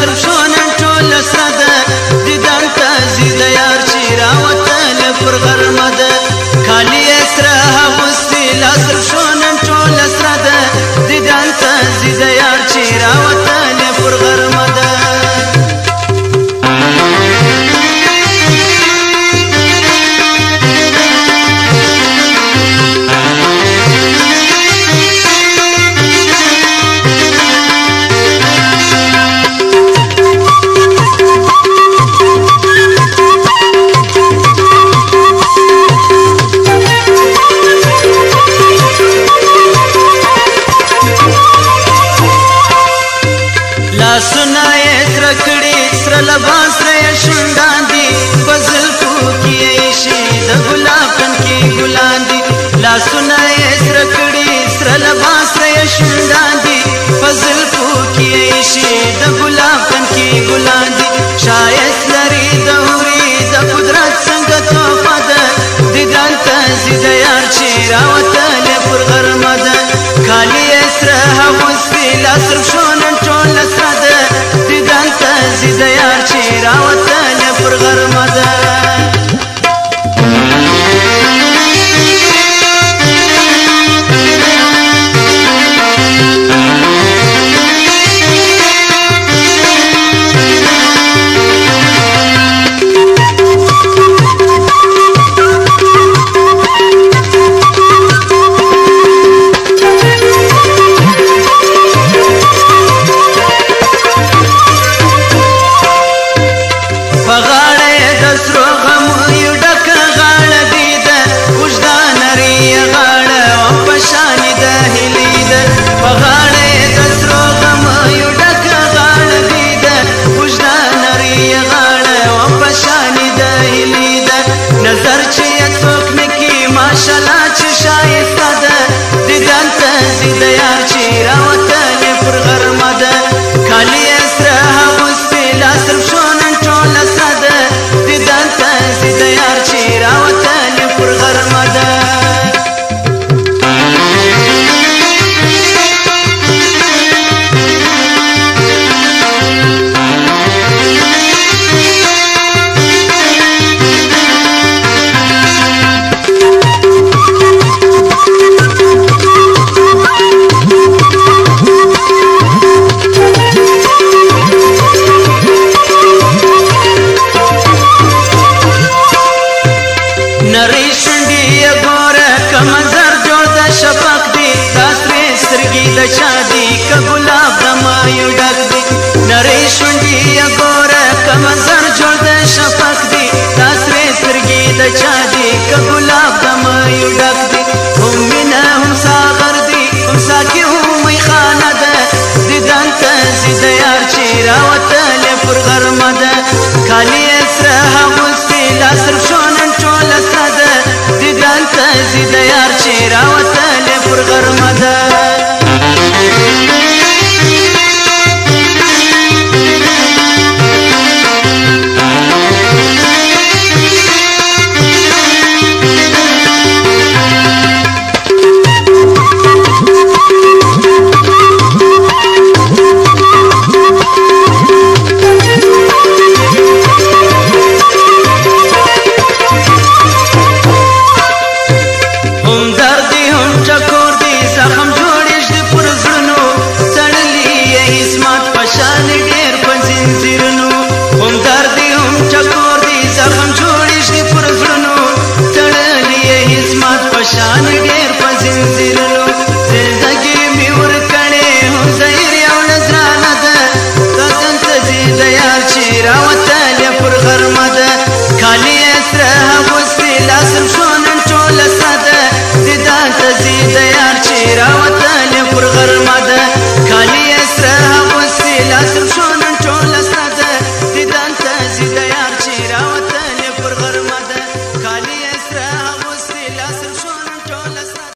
لاستر شون ټول ساده دیدن ته زید یار چې راوتل پر غرمه ده کالی سره هغوستي لاستر شون ټول ساده دیدن ته زید یار چې راوتل پر غرمه ده لاسونه یې سره کړي سره لباس یې شونډان دي په زلفو کې یې شي د ګلاب تن کې ګلان دي لاسونه یې سره کړي سره لباس یې شونډان دي په زلفو کې یې شي د ګلاب تن کې ګلان دي ښایست لري د حورې د قدرت څنګه تحفه ده دیدن ته زید یار چې راوتلی پر غرمه ده کالي یې سره هغوستي لاصرف شو نن ټول سره ده دیدن ته زید یار چې راوتلی پر غرمه ده نظر چې څوک نکي ماشالله چې شایسته ده دیدن ته زید یار چې راوتلی پر غرمه ده کالي یې سره هغوستي لاصرف شو نن ټوله سره ده دیدن ته زید یار چې راوتلی پر غرمه ده نری شونډې یې ګوره که منظر جوړ د شفق دی دا سرې سترګې د چا دي که ګلاب